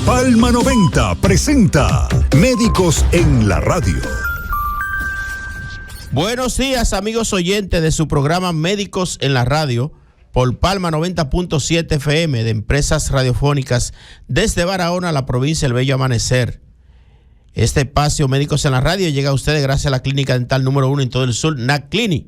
Palma 90 presenta Médicos en la Radio. Buenos días, amigos oyentes de su programa Médicos en la Radio por Palma 90.7 FM de Empresas Radiofónicas desde Barahona, la provincia del Bello Amanecer. Este espacio Médicos en la Radio llega a ustedes gracias a la clínica dental número 1 en todo el sur, NAC Clinic.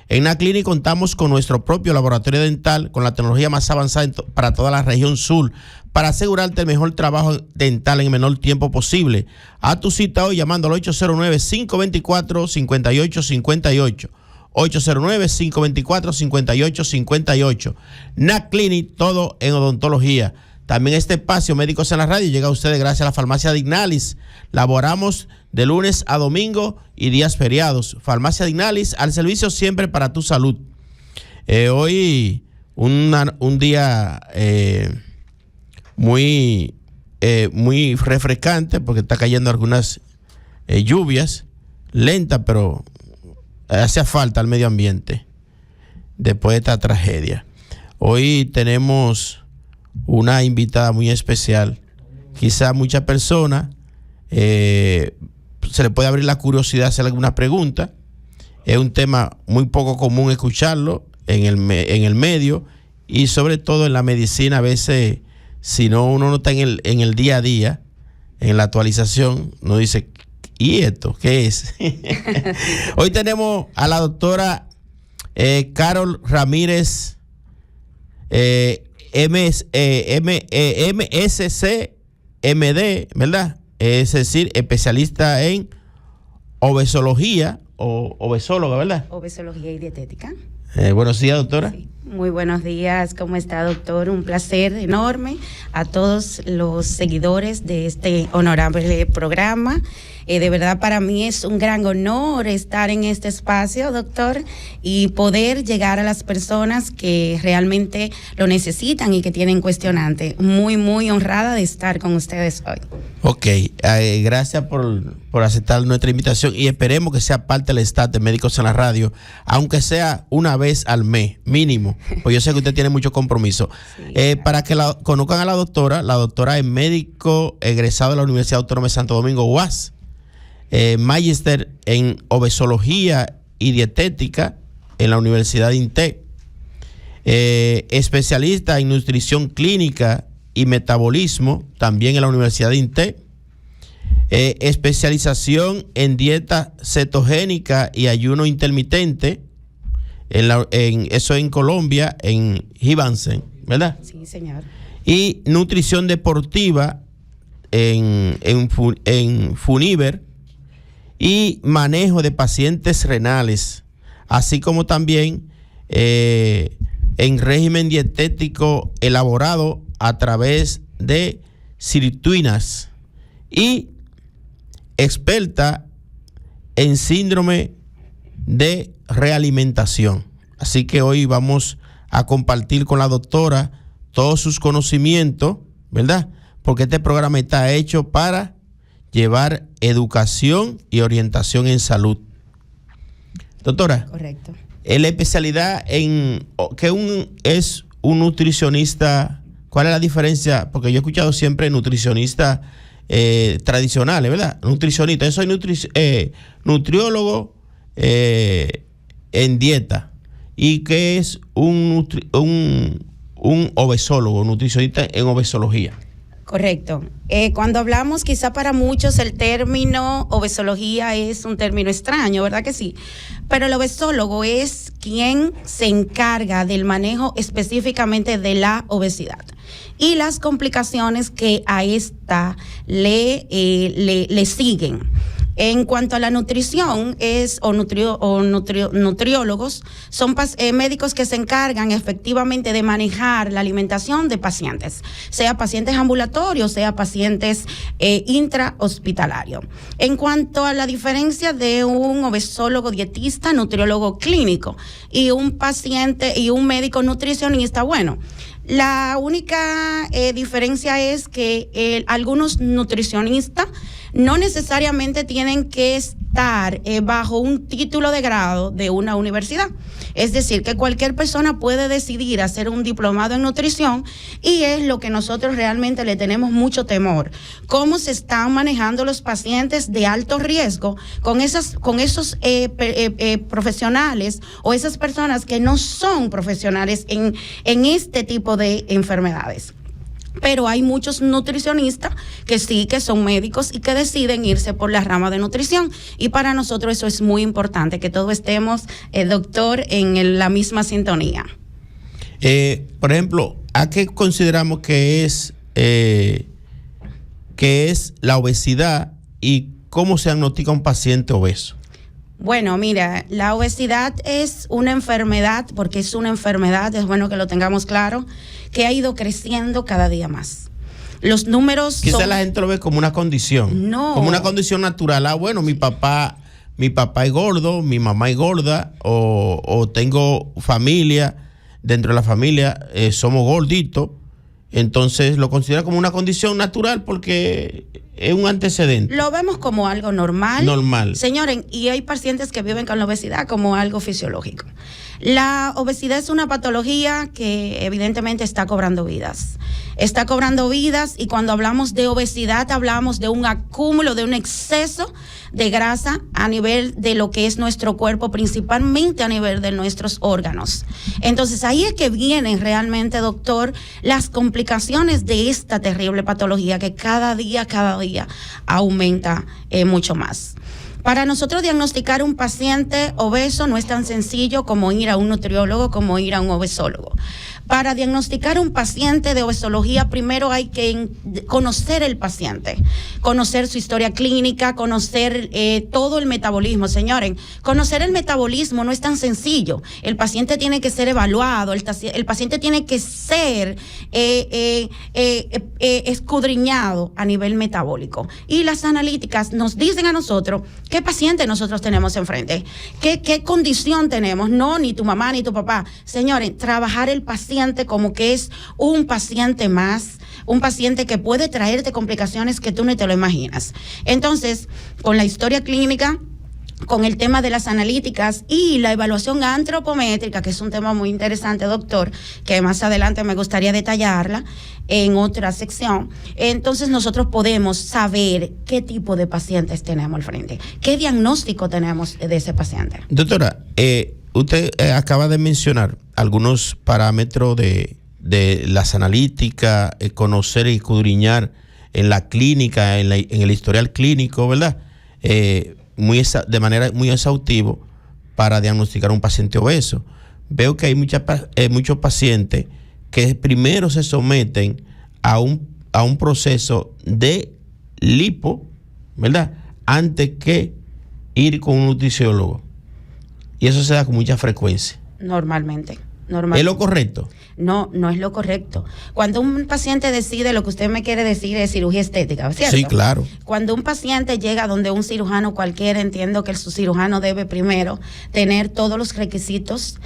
En NAC Clinic contamos con nuestro propio laboratorio dental con la tecnología más avanzada para toda la región sur para asegurarte el mejor trabajo dental en el menor tiempo posible. A tu cita hoy llamando al 809-524-5858. 809-524-5858. NAC Clinic, todo en odontología. También este espacio Médicos en la Radio llega a ustedes gracias a la farmacia Dignalis. Laboramos de lunes a domingo y días feriados. Farmacia Dignalis, al servicio siempre para tu salud. Hoy un día muy refrescante porque está cayendo algunas lluvias lentas, pero hace falta al medio ambiente después de esta tragedia. Hoy tenemos una invitada muy especial. Quizá muchas personas se le puede abrir la curiosidad de hacer alguna pregunta. Es un tema muy poco común escucharlo en el medio y sobre todo en la medicina. A veces, si no uno no está en el día a día, en la actualización, uno dice, ¿y esto qué es? Hoy tenemos a la doctora Carol Ramírez, MSC, MD, ¿verdad? Es decir, especialista en obesología o obesóloga, ¿verdad? Obesología y dietética. Buenos días, doctora. Sí. Muy buenos días, ¿cómo está, doctor? Un placer enorme a todos los seguidores de este honorable programa. De verdad, para mí es un gran honor estar en este espacio, doctor, y poder llegar a las personas que realmente lo necesitan y que tienen cuestionantes. Muy, muy honrada de estar con ustedes hoy. Ok, gracias por aceptar nuestra invitación y esperemos que sea parte del staff de Médicos en la Radio, aunque sea una vez al mes, mínimo, pues yo sé que usted tiene mucho compromiso. Sí, claro. Para que conozcan a la doctora es médico egresado de la Universidad Autónoma de Santo Domingo, UAS. Magíster en obesología y dietética en la Universidad de INTEC, especialista en nutrición clínica y metabolismo también en la Universidad de INTEC, especialización en dieta cetogénica y ayuno intermitente eso en Colombia, en Hibansen, ¿verdad? Sí, señor. Y nutrición deportiva en Funiver y manejo de pacientes renales, así como también en régimen dietético elaborado a través de sirtuinas y experta en síndrome de realimentación. Así que hoy vamos a compartir con la doctora todos sus conocimientos, ¿verdad? Porque este programa está hecho para llevar educación y orientación en salud. Doctora. Correcto. La especialidad en que es un nutricionista, ¿cuál es la diferencia? Porque yo he escuchado siempre nutricionistas tradicionales, ¿verdad? Nutricionista, yo soy nutriólogo en dieta. ¿Y qué es un obesólogo, nutricionista en obesología? Correcto. Cuando hablamos, quizá para muchos el término obesología es un término extraño, ¿verdad que sí? Pero el obesólogo es quien se encarga del manejo específicamente de la obesidad y las complicaciones que a esta le siguen. En cuanto a la nutrición, nutriólogos son médicos que se encargan efectivamente de manejar la alimentación de pacientes, sea pacientes ambulatorios, sea pacientes intrahospitalarios. En cuanto a la diferencia de un obesólogo dietista, nutriólogo clínico y un paciente y un médico nutricionista, bueno, la única diferencia es que algunos nutricionistas no necesariamente tienen que estar estar bajo un título de grado de una universidad. Es decir, que cualquier persona puede decidir hacer un diplomado en nutrición, y es lo que nosotros realmente le tenemos mucho temor. Cómo se están manejando los pacientes de alto riesgo con esos profesionales o esas personas que no son profesionales en este tipo de enfermedades. Pero hay muchos nutricionistas que sí, que son médicos y que deciden irse por la rama de nutrición. Y para nosotros eso es muy importante, que todos estemos, doctor, en la misma sintonía. Por ejemplo, ¿a qué consideramos que es la obesidad y cómo se diagnostica un paciente obeso? Bueno, mira, la obesidad es una enfermedad, porque es una enfermedad, es bueno que lo tengamos claro, que ha ido creciendo cada día más. Los números Quizá la gente lo ve como una condición. No. Como una condición natural. Ah, bueno, mi papá es gordo, mi mamá es gorda, o tengo familia, dentro de la familia somos gorditos. Entonces lo considera como una condición natural porque es un antecedente. Lo vemos como algo normal. Normal. Señores, y hay pacientes que viven con la obesidad como algo fisiológico. La obesidad es una patología que evidentemente está cobrando vidas. Está cobrando vidas, y cuando hablamos de obesidad hablamos de un acúmulo, de un exceso de grasa a nivel de lo que es nuestro cuerpo, principalmente a nivel de nuestros órganos. Entonces ahí es que vienen realmente, doctor, las complicaciones de esta terrible patología que cada día aumenta mucho más. Para nosotros diagnosticar un paciente obeso no es tan sencillo como ir a un nutriólogo, como ir a un obesólogo. Para diagnosticar un paciente de obesología, primero hay que conocer el paciente, conocer su historia clínica, conocer todo el metabolismo. Señores, conocer el metabolismo no es tan sencillo. El paciente tiene que ser evaluado, el paciente tiene que ser escudriñado a nivel metabólico. Y las analíticas nos dicen a nosotros qué paciente nosotros tenemos enfrente, qué condición tenemos. No, ni tu mamá ni tu papá. Señores, trabajar el paciente como que es un paciente más, un paciente que puede traerte complicaciones que tú no te lo imaginas. Entonces, con la historia clínica, con el tema de las analíticas y la evaluación antropométrica, que es un tema muy interesante, doctor, que más adelante me gustaría detallarla en otra sección. Entonces nosotros podemos saber qué tipo de pacientes tenemos al frente, qué diagnóstico tenemos de ese paciente. Doctora, usted acaba de mencionar algunos parámetros de las analíticas, conocer y escudriñar en la clínica, en el historial clínico, ¿verdad? De manera muy exhaustivo para diagnosticar un paciente obeso. Veo que hay muchos pacientes que primero se someten a un proceso de lipo, ¿verdad? Antes que ir con un nutriciólogo. Y eso se da con mucha frecuencia. Normalmente. ¿Es lo correcto? No, no es lo correcto. Cuando un paciente decide, lo que usted me quiere decir es cirugía estética, ¿cierto? Sí, claro. Cuando un paciente llega donde un cirujano cualquiera, entiendo que su cirujano debe primero tener todos los requisitos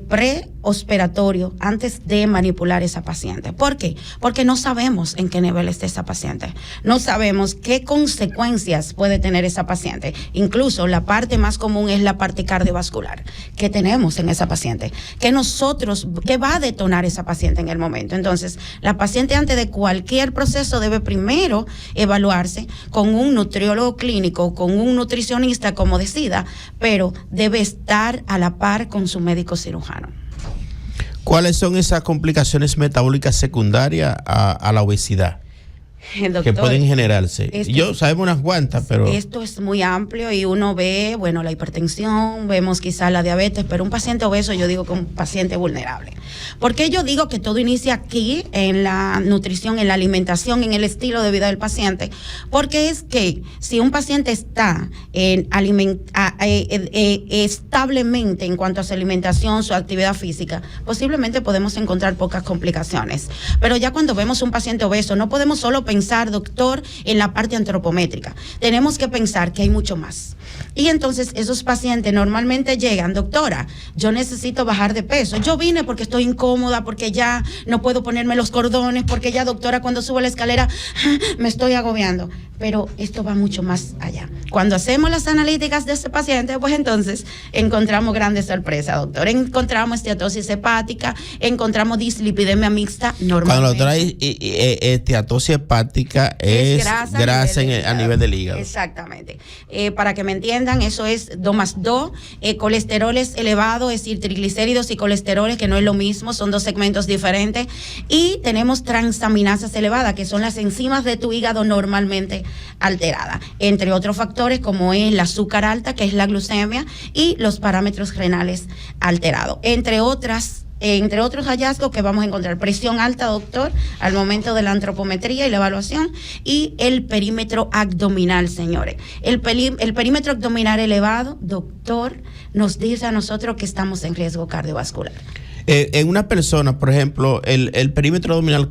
preoperatorios antes de manipular a esa paciente. ¿Por qué? Porque no sabemos en qué nivel está esa paciente. No sabemos qué consecuencias puede tener esa paciente. Incluso la parte más común es la parte cardiovascular que tenemos en esa paciente, que va a detonar esa paciente en el momento. Entonces, la paciente antes de cualquier proceso debe primero evaluarse con un nutriólogo clínico, con un nutricionista, como decida, pero debe estar a la par con su médico cirujano. ¿Cuáles son esas complicaciones metabólicas secundarias a la obesidad? Doctor, que pueden generarse. Sabemos unas cuantas, pero... Esto es muy amplio y uno ve, bueno, la hipertensión, vemos quizá la diabetes, pero un paciente obeso yo digo que un paciente vulnerable. ¿Por qué yo digo que todo inicia aquí, en la nutrición, en la alimentación, en el estilo de vida del paciente? Porque es que si un paciente está establemente en cuanto a su alimentación, su actividad física, posiblemente podemos encontrar pocas complicaciones. Pero ya cuando vemos un paciente obeso, no podemos solo pensar, doctor, en la parte antropométrica. Tenemos que pensar que hay mucho más. Y entonces esos pacientes normalmente llegan, doctora, yo necesito bajar de peso. Yo vine porque estoy incómoda, porque ya no puedo ponerme los cordones, porque ya, doctora, cuando subo la escalera me estoy agobiando. pero esto va mucho más allá. Cuando hacemos las analíticas de ese paciente, pues entonces encontramos grandes sorpresas, doctor. Encontramos esteatosis hepática, encontramos dislipidemia mixta normalmente. Cuando lo trae esteatosis hepática es grasa a nivel del hígado. Exactamente. Para que me entiendan, eso es 2+2, colesteroles elevados, es decir, triglicéridos y colesteroles, que no es lo mismo, son dos segmentos diferentes. Y tenemos transaminasas elevadas, que son las enzimas de tu hígado normalmente alterada, entre otros factores como es el azúcar alta, que es la glucemia, y los parámetros renales alterados, entre otros hallazgos que vamos a encontrar: presión alta, doctor, al momento de la antropometría y la evaluación, y el perímetro abdominal, señores. El perímetro abdominal elevado, doctor, nos dice a nosotros que estamos en riesgo cardiovascular. En una persona, por ejemplo, el perímetro abdominal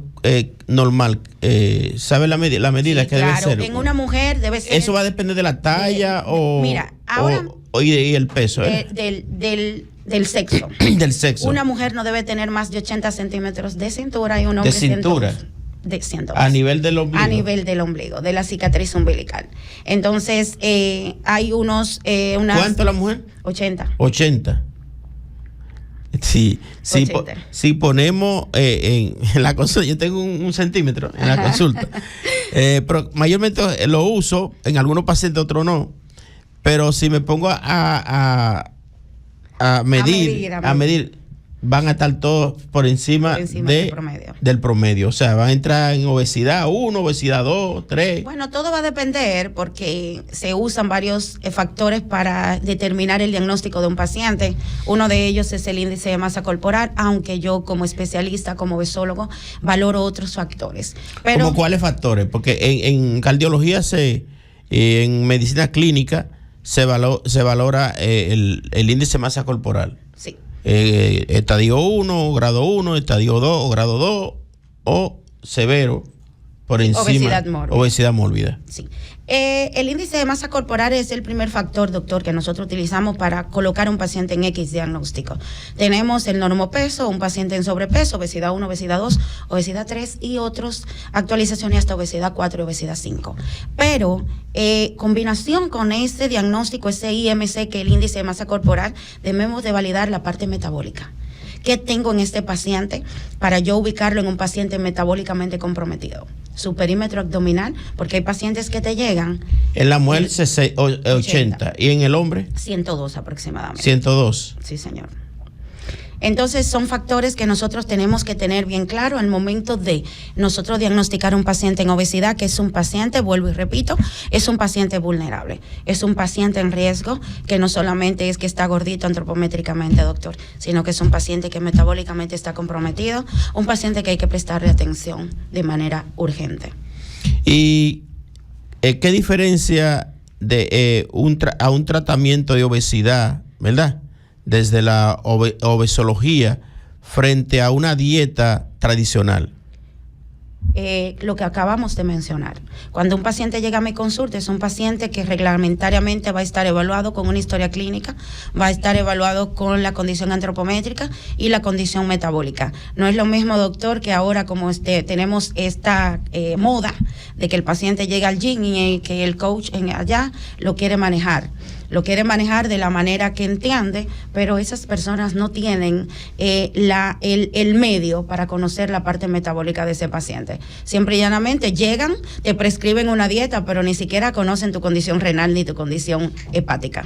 normal, ¿sabe la medida Sí, que debe ser? En una mujer debe ser... ¿Eso va a depender de la talla mira, ahora, y el peso? Del sexo. Del sexo. Una mujer no debe tener más de 80 centímetros de cintura y un hombre... ¿De cintura? De 102. A nivel del ombligo. A nivel del ombligo, de la cicatriz umbilical. Entonces, hay ¿Cuánto la mujer? 80. 80. Sí, si ponemos en la consulta, yo tengo un centímetro en la consulta, pero mayormente lo uso, en algunos pacientes, otros no, pero si me pongo a medir, van a estar todos por encima del promedio. O sea, van a entrar en obesidad 1, obesidad 2, 3. Bueno, todo va a depender porque se usan varios factores para determinar el diagnóstico de un paciente. Uno de ellos es el índice de masa corporal, aunque yo como especialista, como obesólogo, valoro otros factores. Pero, ¿cómo cuáles factores? Porque en cardiología, en medicina clínica, se valora el índice de masa corporal. Sí. Estadio 1, grado 1, estadio 2 o grado 2 o severo por encima. Obesidad mórbida. Sí. El índice de masa corporal es el primer factor, doctor, que nosotros utilizamos para colocar a un paciente en X diagnóstico. Tenemos el normopeso, un paciente en sobrepeso, obesidad 1, obesidad 2, obesidad 3 y otras actualizaciones hasta obesidad 4 y obesidad 5. Pero combinación con ese diagnóstico, ese IMC, que es el índice de masa corporal, debemos de validar la parte metabólica. ¿Qué tengo en este paciente para yo ubicarlo en un paciente metabólicamente comprometido? Su perímetro abdominal, porque hay pacientes que te llegan... En la mujer 80 y en el hombre 102 aproximadamente. 102. Sí, señor. Entonces son factores que nosotros tenemos que tener bien claro al momento de nosotros diagnosticar un paciente en obesidad, que es un paciente, vuelvo y repito, es un paciente vulnerable, es un paciente en riesgo, que no solamente es que está gordito antropométricamente, doctor, sino que es un paciente que metabólicamente está comprometido, un paciente que hay que prestarle atención de manera urgente. ¿Y qué diferencia de a un tratamiento de obesidad, verdad?, desde la obesología frente a una dieta tradicional? Lo que acabamos de mencionar. Cuando un paciente llega a mi consulta, es un paciente que reglamentariamente va a estar evaluado con una historia clínica, va a estar evaluado con la condición antropométrica y la condición metabólica. No es lo mismo, doctor, que ahora como tenemos esta moda de que el paciente llega al gym y que el coach allá lo quiere manejar. Lo quiere manejar de la manera que entiende, pero esas personas no tienen el medio para conocer la parte metabólica de ese paciente. Siempre y llanamente llegan, te prescriben una dieta, pero ni siquiera conocen tu condición renal ni tu condición hepática.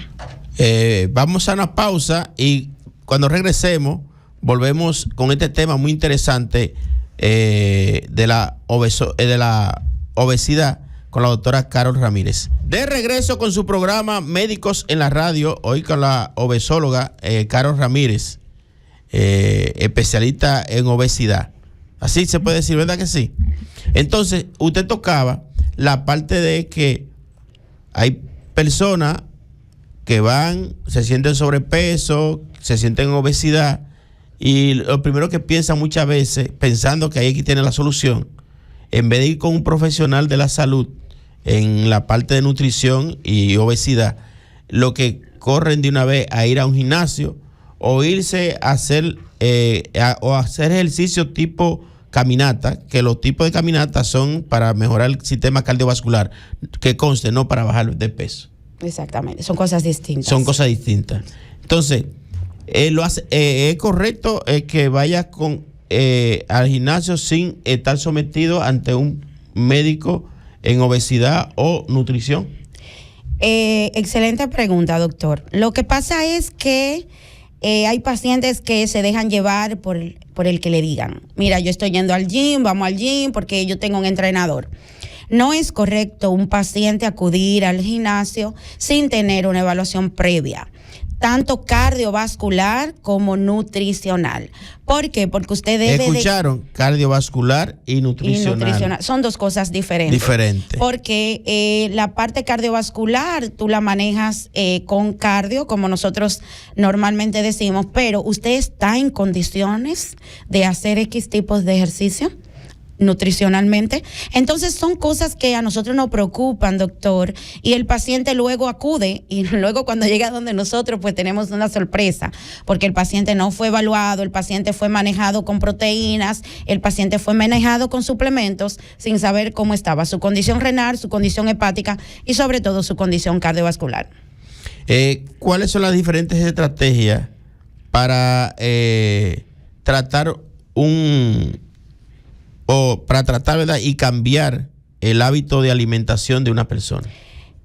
Vamos a una pausa y cuando regresemos volvemos con este tema muy interesante de la obesidad, con la doctora Carol Ramírez. De regreso con su programa Médicos en la Radio, hoy con la obesóloga Carol Ramírez, especialista en obesidad. Así se puede decir, ¿verdad que sí? Entonces, usted tocaba la parte de que hay personas que se sienten sobrepeso, se sienten en obesidad, y lo primero que piensan muchas veces, pensando que ahí aquí tiene la solución, en vez de ir con un profesional de la salud en la parte de nutrición y obesidad, lo que corren de una vez a ir a un gimnasio o irse a hacer o hacer ejercicio tipo caminata, que los tipos de caminata son para mejorar el sistema cardiovascular, que conste, no para bajar de peso. Exactamente, son cosas distintas. Son cosas distintas. Entonces, es correcto que vaya al gimnasio sin estar sometido ante un médico en obesidad o nutrición. Excelente pregunta, doctor. Lo que pasa es que hay pacientes que se dejan llevar por el que le digan, mira, yo estoy yendo al gym, vamos al gym porque yo tengo un entrenador. No es correcto un paciente acudir al gimnasio sin tener una evaluación previa, tanto cardiovascular como nutricional. ¿Por qué? Porque usted debe ¿Escucharon? Cardiovascular y nutricional. Son dos cosas diferentes. Porque la parte cardiovascular tú la manejas con cardio, como nosotros normalmente decimos, pero ¿usted está en condiciones de hacer X tipos de ejercicio nutricionalmente? Entonces son cosas que a nosotros nos preocupan, doctor, y el paciente luego acude, y luego cuando llega donde nosotros pues tenemos una sorpresa, porque el paciente no fue evaluado, el paciente fue manejado con proteínas, el paciente fue manejado con suplementos sin saber cómo estaba su condición renal, su condición hepática y sobre todo su condición cardiovascular. ¿Cuáles son las diferentes estrategias para tratar ¿verdad? Y cambiar el hábito de alimentación de una persona?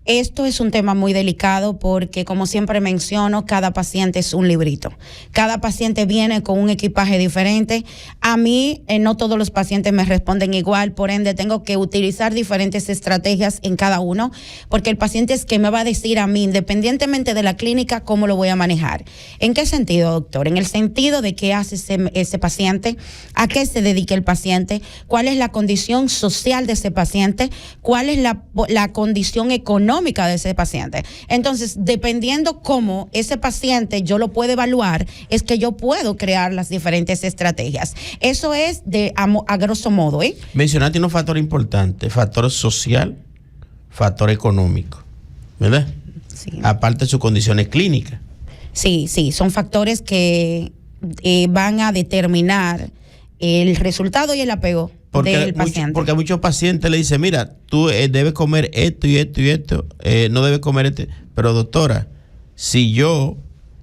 Esto es un tema muy delicado porque, como siempre menciono, cada paciente es un librito. Cada paciente viene con un equipaje diferente. A mí, no todos los pacientes me responden igual, por ende tengo que utilizar diferentes estrategias en cada uno, porque el paciente es que me va a decir a mí, independientemente de la clínica, cómo lo voy a manejar. ¿En qué sentido, doctor? En el sentido de qué hace ese paciente, a qué se dedica el paciente, cuál es la condición social de ese paciente, cuál es la condición económica de ese paciente. Entonces, dependiendo cómo ese paciente yo lo puedo evaluar, es que yo puedo crear las diferentes estrategias. Eso es a grosso modo. Mencionaste unos factores importantes: factor social, factor económico, ¿verdad? Sí. Aparte de sus condiciones clínicas. Sí, son factores que van a determinar el resultado y el apego del paciente. Porque a muchos pacientes le dicen, mira, tú debes comer esto y esto y esto, no debes comer esto. Pero doctora, si yo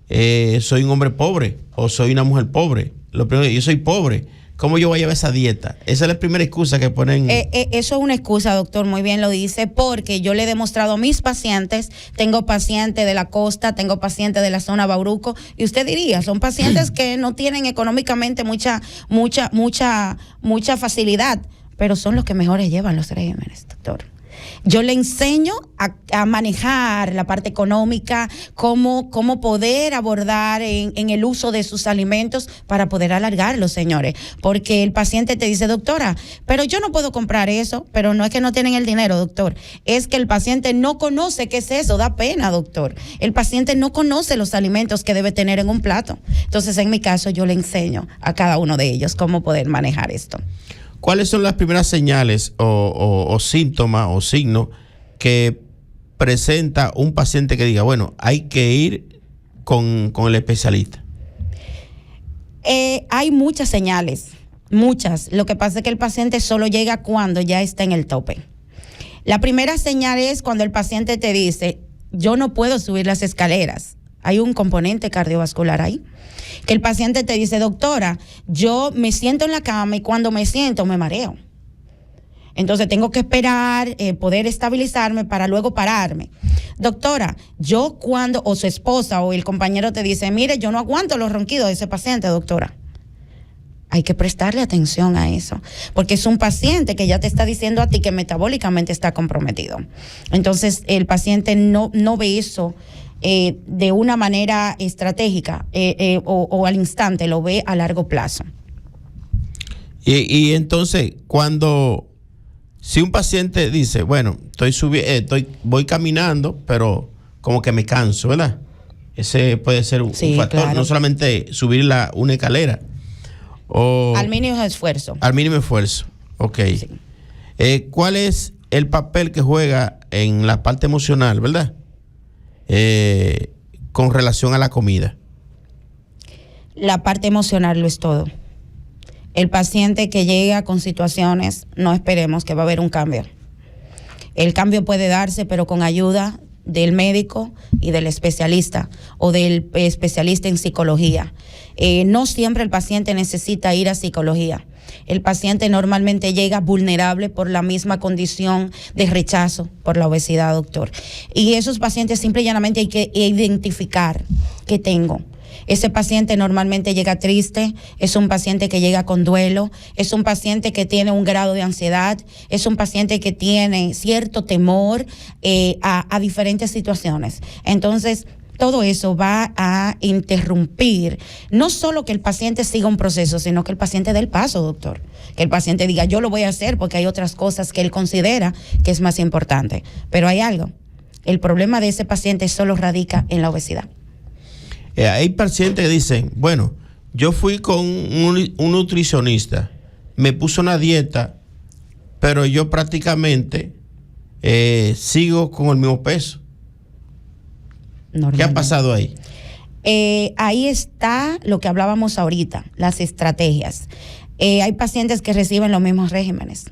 soy un hombre pobre o soy una mujer pobre, lo primero, yo soy pobre, ¿cómo yo voy a llevar esa dieta? Esa es la primera excusa que ponen. Eso es una excusa, doctor, muy bien lo dice, porque yo le he demostrado a mis pacientes, tengo pacientes de la costa, tengo pacientes de la zona Bauruco, y usted diría, son pacientes que no tienen económicamente mucha facilidad, pero son los que mejores llevan los regímenes, doctor. Yo le enseño a manejar la parte económica, cómo poder abordar en el uso de sus alimentos para poder alargarlos, señores. Porque el paciente te dice, doctora, pero yo no puedo comprar eso, pero no es que no tienen el dinero, doctor. Es que el paciente no conoce qué es eso, da pena, doctor. El paciente no conoce los alimentos que debe tener en un plato. Entonces, en mi caso, yo le enseño a cada uno de ellos cómo poder manejar esto. ¿Cuáles son las primeras señales o síntomas o signos que presenta un paciente que diga, bueno, hay que ir con el especialista? Hay muchas señales, muchas. Lo que pasa es que el paciente solo llega cuando ya está en el tope. La primera señal es cuando el paciente te dice, yo no puedo subir las escaleras. Hay un componente cardiovascular ahí. Que el paciente te dice, doctora, yo me siento en la cama y cuando me siento me mareo. Entonces tengo que esperar, poder estabilizarme para luego pararme. Doctora, o su esposa o el compañero te dice, mire, yo no aguanto los ronquidos de ese paciente, doctora. Hay que prestarle atención a eso, porque es un paciente que ya te está diciendo a ti que metabólicamente está comprometido. Entonces el paciente no ve eso de una manera estratégica o al instante, lo ve a largo plazo. Y entonces, si un paciente dice, bueno, voy caminando, pero como que me canso, ¿verdad? Ese puede ser un factor, claro. No solamente subir una escalera. Al mínimo esfuerzo. Al mínimo esfuerzo, ok. Sí. ¿Cuál es el papel que juega en la parte emocional, verdad? Con relación a la comida. La parte emocional lo es todo. El paciente que llega con situaciones, no esperemos que va a haber un cambio. El cambio puede darse, pero con ayuda del médico y del especialista o del especialista en psicología. No siempre el paciente necesita ir a psicología. El paciente normalmente llega vulnerable por la misma condición de rechazo por la obesidad, doctor. Y esos pacientes simple y llanamente hay que identificar qué tengo. Ese paciente normalmente llega triste, es un paciente que llega con duelo, es un paciente que tiene un grado de ansiedad, es un paciente que tiene cierto temor a diferentes situaciones. Entonces, todo eso va a interrumpir, no solo que el paciente siga un proceso, sino que el paciente dé el paso, doctor. Que el paciente diga, yo lo voy a hacer porque hay otras cosas que él considera que es más importante. Pero hay algo, el problema de ese paciente solo radica en la obesidad. Hay pacientes que dicen, bueno, yo fui con un nutricionista, me puso una dieta, pero yo prácticamente sigo con el mismo peso. ¿Qué ha pasado ahí? Ahí está lo que hablábamos ahorita, las estrategias. Hay pacientes que reciben los mismos regímenes,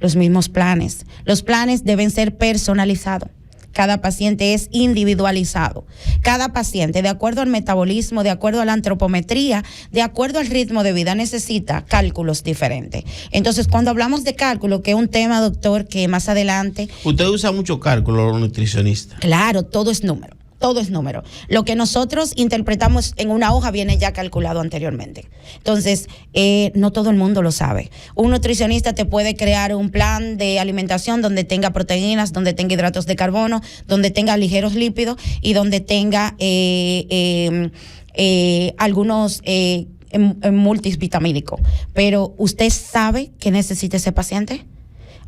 los mismos planes. Los planes deben ser personalizados. Cada paciente es individualizado. Cada paciente, de acuerdo al metabolismo, de acuerdo a la antropometría, de acuerdo al ritmo de vida, necesita cálculos diferentes. Entonces, cuando hablamos de cálculo, que es un tema, doctor, que más adelante... ¿Usted usa mucho cálculo, los nutricionistas? Claro, todo es número. Todo es número. Lo que nosotros interpretamos en una hoja viene ya calculado anteriormente. Entonces, no todo el mundo lo sabe. Un nutricionista te puede crear un plan de alimentación donde tenga proteínas, donde tenga hidratos de carbono, donde tenga ligeros lípidos y donde tenga algunos multivitamínicos. Pero, ¿usted sabe qué necesita ese paciente?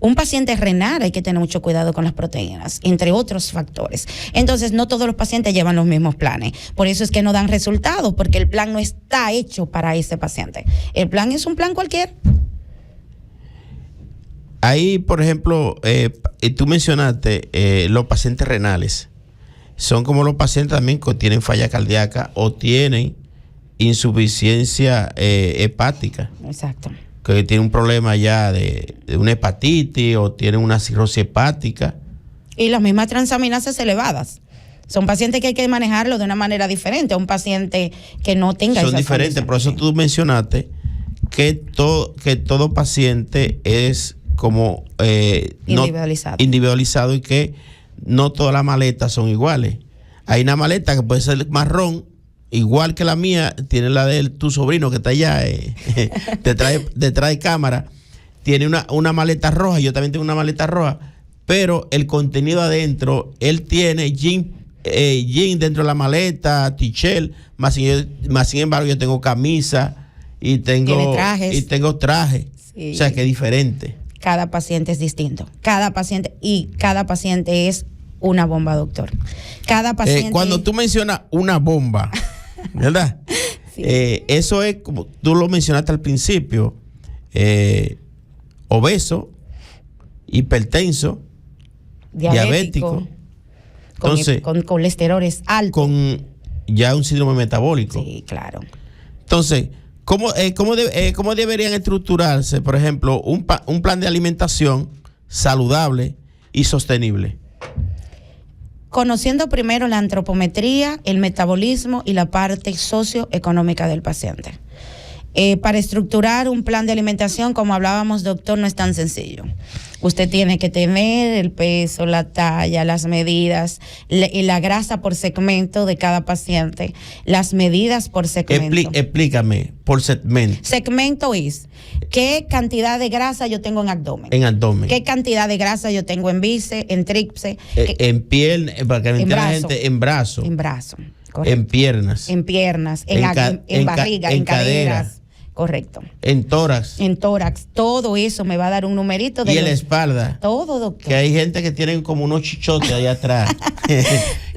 Un paciente renal hay que tener mucho cuidado con las proteínas, entre otros factores. Entonces, no todos los pacientes llevan los mismos planes. Por eso es que no dan resultados, porque el plan no está hecho para ese paciente. El plan es un plan cualquiera. Ahí, por ejemplo, tú mencionaste los pacientes renales. Son como los pacientes también que tienen falla cardíaca o tienen insuficiencia hepática. Exacto. Que tiene un problema ya de una hepatitis o tiene una cirrosis hepática. Y las mismas transaminasas elevadas. Son pacientes que hay que manejarlo de una manera diferente a un paciente que no tenga esas Son diferentes, por eso tú mencionaste que todo paciente es como individualizado y que no todas las maletas son iguales. Hay una maleta que puede ser marrón, igual que la mía, tiene la de tu sobrino que está allá detrás de cámara, tiene una maleta roja, yo también tengo una maleta roja, pero el contenido adentro, él tiene jean dentro de la maleta, t-shirt, más sin embargo yo tengo camisa y tengo trajes. Sí. O sea que es diferente. Cada paciente es distinto, cada paciente es una bomba, doctor. Cada paciente. Cuando tú mencionas una bomba, ¿verdad? Sí. Eso es como tú lo mencionaste al principio, obeso, hipertenso, diabético. Entonces, con colesteroles altos. Con ya un síndrome metabólico. Sí, claro. Entonces, ¿cómo deberían estructurarse, por ejemplo, un plan de alimentación saludable y sostenible? Conociendo primero la antropometría, el metabolismo y la parte socioeconómica del paciente. Para estructurar un plan de alimentación, como hablábamos, doctor, no es tan sencillo. Usted tiene que tener el peso, la talla, las medidas, la grasa por segmento de cada paciente, las medidas por segmento. Explícame, por segmento. Segmento es qué cantidad de grasa yo tengo en abdomen. En abdomen. Qué cantidad de grasa yo tengo en bíceps, en tríceps. En piel, para que me entienda la gente, en brazo. En brazo. Correcto. En piernas. En piernas, en barriga, en caderas. Correcto. En tórax. En tórax. Todo eso me va a dar un numerito. Y en la espalda. Todo, doctor. Que hay gente que tienen como unos chichotes allá atrás.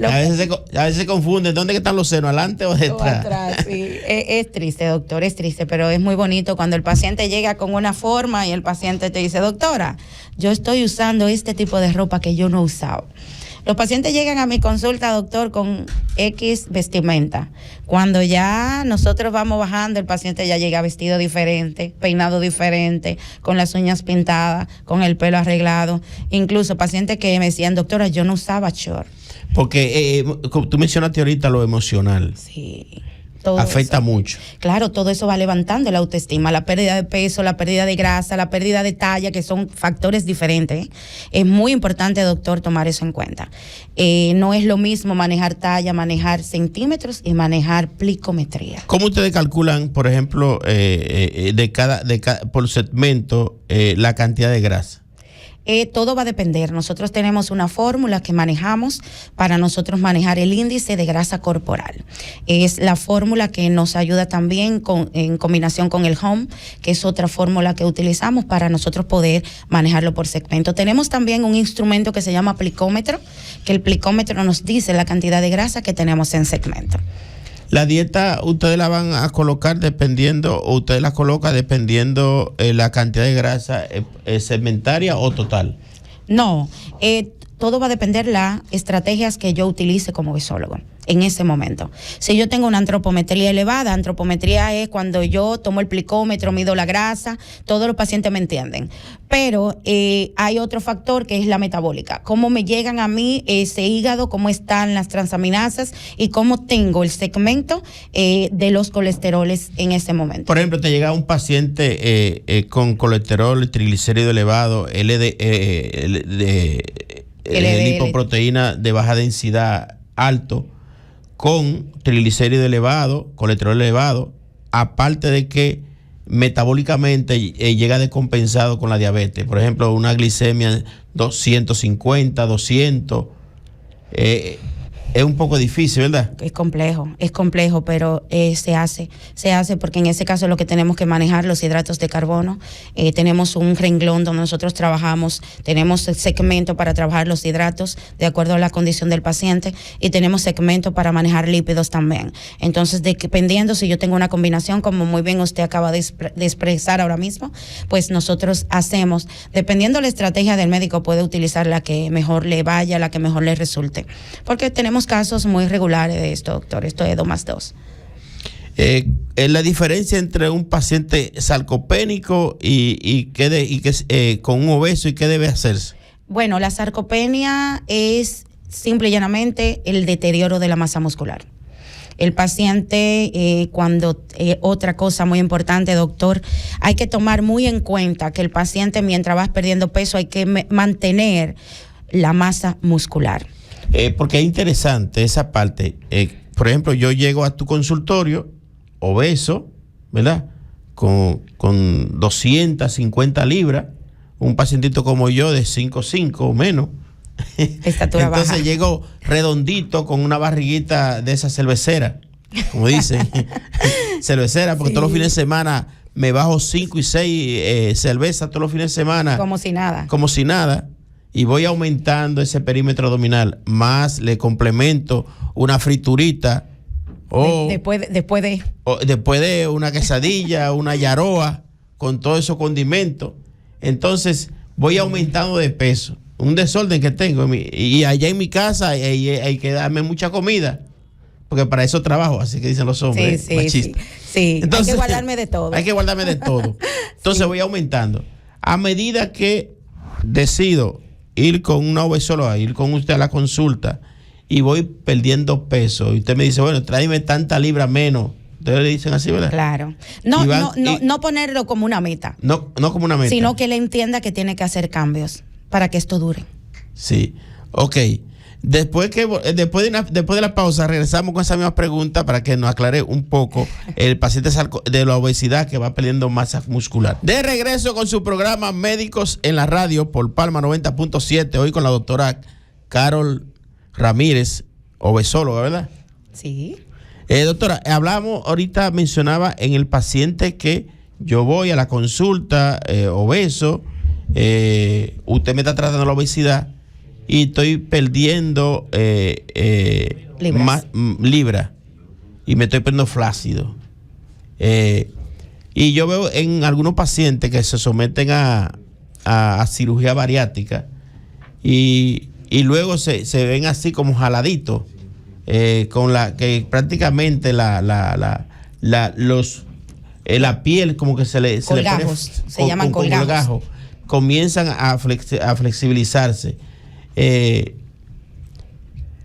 a veces se confunden. ¿Dónde están los senos? ¿Adelante o detrás? O atrás, sí. Es triste, doctor, es triste, pero es muy bonito cuando el paciente llega con una forma y el paciente te dice, doctora, yo estoy usando este tipo de ropa que yo no usaba. Los pacientes llegan a mi consulta, doctor, con X vestimenta. Cuando ya nosotros vamos bajando, el paciente ya llega vestido diferente, peinado diferente, con las uñas pintadas, con el pelo arreglado. Incluso pacientes que me decían, doctora, yo no usaba short. Porque tú mencionaste ahorita lo emocional. Sí. Afecta mucho. Claro, todo eso va levantando la autoestima, la pérdida de peso, la pérdida de grasa, la pérdida de talla, que son factores diferentes. Es muy importante, doctor, tomar eso en cuenta. No es lo mismo manejar talla, manejar centímetros y manejar plicometría. ¿Cómo ustedes calculan, por ejemplo, por segmento, la cantidad de grasa? Todo va a depender. Nosotros tenemos una fórmula que manejamos para nosotros manejar el índice de grasa corporal. Es la fórmula que nos ayuda también en combinación con el HOME, que es otra fórmula que utilizamos para nosotros poder manejarlo por segmento. Tenemos también un instrumento que se llama plicómetro, que el plicómetro nos dice la cantidad de grasa que tenemos en segmento. La dieta ustedes la van a colocar dependiendo, o ustedes la colocan dependiendo la cantidad de grasa segmentaria o total. No, todo va a depender de las estrategias que yo utilice como obesólogo en ese momento. Si yo tengo una antropometría elevada, antropometría es cuando yo tomo el plicómetro, mido la grasa, todos los pacientes me entienden. Pero hay otro factor que es la metabólica. Cómo me llegan a mí ese hígado, cómo están las transaminasas y cómo tengo el segmento de los colesteroles en ese momento. Por ejemplo, te llega un paciente con colesterol, triglicérido elevado, lipoproteína de baja densidad alto, con triglicérido elevado, colesterol elevado, aparte de que metabólicamente llega descompensado con la diabetes. Por ejemplo, una glicemia 250, 200, es un poco difícil, ¿verdad? Es complejo, pero se hace porque en ese caso lo que tenemos que manejar los hidratos de carbono. Tenemos un renglón donde nosotros trabajamos, tenemos el segmento para trabajar los hidratos de acuerdo a la condición del paciente y tenemos segmento para manejar lípidos también. Entonces, dependiendo si yo tengo una combinación, como muy bien usted acaba de expresar ahora mismo, pues nosotros hacemos, dependiendo de la estrategia del médico, puede utilizar la que mejor le vaya, la que mejor le resulte. Porque tenemos casos muy regulares de esto, doctor. Esto es 2+2. La diferencia entre un paciente sarcopénico y con un obeso y qué debe hacerse. Bueno, la sarcopenia es simple y llanamente el deterioro de la masa muscular. El paciente, otra cosa muy importante, doctor, hay que tomar muy en cuenta que el paciente, mientras vas perdiendo peso, hay que mantener la masa muscular. Porque es interesante esa parte. Por ejemplo, yo llego a tu consultorio obeso, ¿verdad? Con 250 libras, un pacientito como yo de 5'5" o menos. Estatura Entonces baja. llego redondito con una barriguita de esa cervecera, como dicen, cervecera, porque todos los fines de semana me bajo 5 y 6 cervezas todos los fines de semana. Como si nada. Y voy aumentando ese perímetro abdominal, más le complemento una friturita después de una quesadilla, una yaroa, con todos esos condimentos. Entonces voy aumentando de peso, un desorden que tengo y allá en mi casa hay que darme mucha comida, porque para eso trabajo, así que dicen los hombres machistas. Sí. Entonces, hay que guardarme de todo. Entonces voy aumentando. A medida que decido ir con una obesóloga, ir con usted a la consulta y voy perdiendo peso, y usted me dice, bueno, tráeme tanta libra menos. Ustedes le dicen así, ¿verdad? Claro. No ponerlo como una meta. No como una meta. Sino que él entienda que tiene que hacer cambios para que esto dure. Sí. Ok. Después de la pausa, regresamos con esa misma pregunta para que nos aclare un poco el paciente de la obesidad que va perdiendo masa muscular. De regreso con su programa Médicos en la Radio por Palma 90.7, hoy con la doctora Carol Ramírez, obesóloga, ¿verdad? Sí. Doctora, hablamos, ahorita mencionaba en el paciente que yo voy a la consulta obeso, usted me está tratando la obesidad y estoy perdiendo libra y me estoy perdiendo flácido. Y yo veo en algunos pacientes que se someten a cirugía bariátrica y y luego se ven así como jaladitos, con la que prácticamente la piel como que se le pone, se llaman colgajos. Comienzan a flexibilizarse.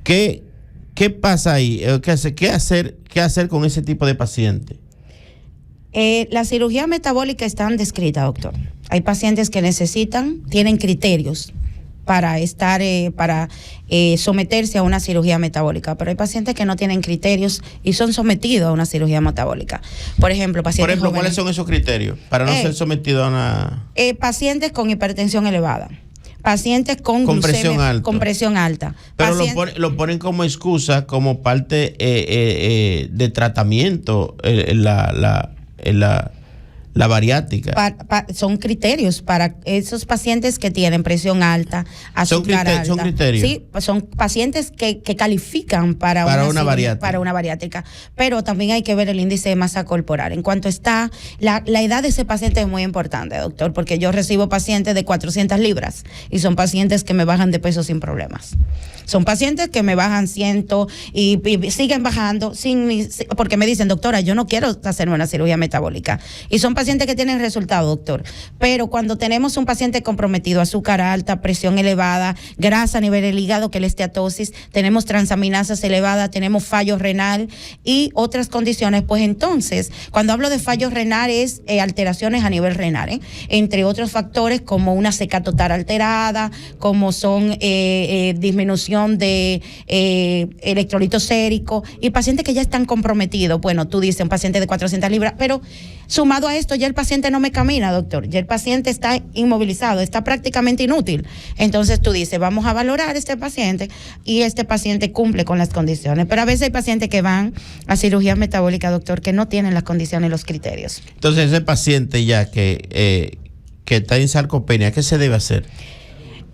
¿Qué pasa ahí? ¿Qué hacer con ese tipo de paciente? La cirugía metabólica está descrita, doctor. Hay pacientes que tienen criterios para someterse a una cirugía metabólica, pero hay pacientes que no tienen criterios y son sometidos a una cirugía metabólica. Por ejemplo, pacientes jóvenes, ¿cuáles son esos criterios para no ser sometidos a una? Pacientes con hipertensión elevada, pacientes con glucemia, con presión alta. Pero lo ponen como excusa, como parte de tratamiento, la bariátrica. Son criterios para esos pacientes que tienen presión alta, azúcar alta. ¿Son criterios? Sí, son pacientes que califican para una bariátrica. Pero también hay que ver el índice de masa corporal. En cuanto está, la edad de ese paciente es muy importante, doctor, porque yo recibo pacientes de 400 libras y son pacientes que me bajan de peso sin problemas. Son pacientes que me bajan 100 y siguen bajando porque me dicen, doctora, yo no quiero hacerme una cirugía metabólica. Y son pacientes que tienen resultado, doctor. Pero cuando tenemos un paciente comprometido, azúcar alta, presión elevada, grasa a nivel del hígado, que es la esteatosis, tenemos transaminasas elevadas, tenemos fallo renal y otras condiciones, pues entonces, cuando hablo de fallo renal es alteraciones a nivel renal, entre otros factores como una C-total alterada, como son disminución de electrolitos séricos y pacientes que ya están comprometidos. Bueno, tú dices un paciente de 400 libras, pero sumado a esto ya el paciente no me camina, doctor, ya el paciente está inmovilizado, está prácticamente inútil. Entonces tú dices, vamos a valorar este paciente y este paciente cumple con las condiciones. Pero a veces hay pacientes que van a cirugía metabólica, doctor, que no tienen las condiciones y los criterios. Entonces ese paciente ya que está en sarcopenia, ¿qué se debe hacer?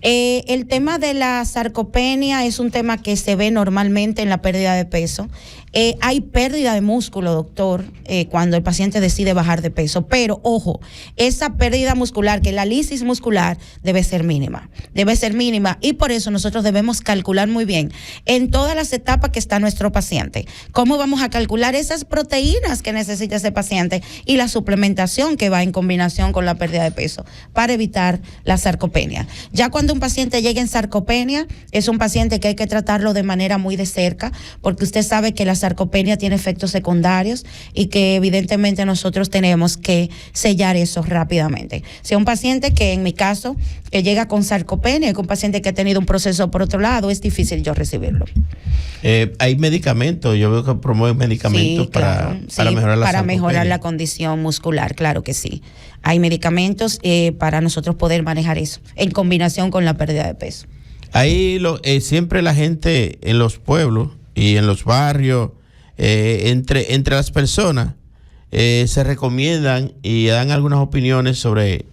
El tema de la sarcopenia es un tema que se ve normalmente en la pérdida de peso. Hay pérdida de músculo, doctor, cuando el paciente decide bajar de peso, pero ojo, esa pérdida muscular, que la lisis muscular debe ser mínima y por eso nosotros debemos calcular muy bien en todas las etapas que está nuestro paciente, cómo vamos a calcular esas proteínas que necesita ese paciente y la suplementación que va en combinación con la pérdida de peso para evitar la sarcopenia. Ya cuando un paciente llega en sarcopenia, es un paciente que hay que tratarlo de manera muy de cerca, porque usted sabe que la sarcopenia tiene efectos secundarios y que evidentemente nosotros tenemos que sellar eso rápidamente. Si un paciente que en mi caso que llega con sarcopenia, que un paciente que ha tenido un proceso por otro lado, es difícil yo recibirlo. Hay medicamentos, yo veo que promueven medicamentos para mejorar la condición muscular, claro que sí. Hay medicamentos para nosotros poder manejar eso en combinación con la pérdida de peso. Ahí siempre la gente en los pueblos y en los barrios, entre las personas, se recomiendan y dan algunas opiniones sobre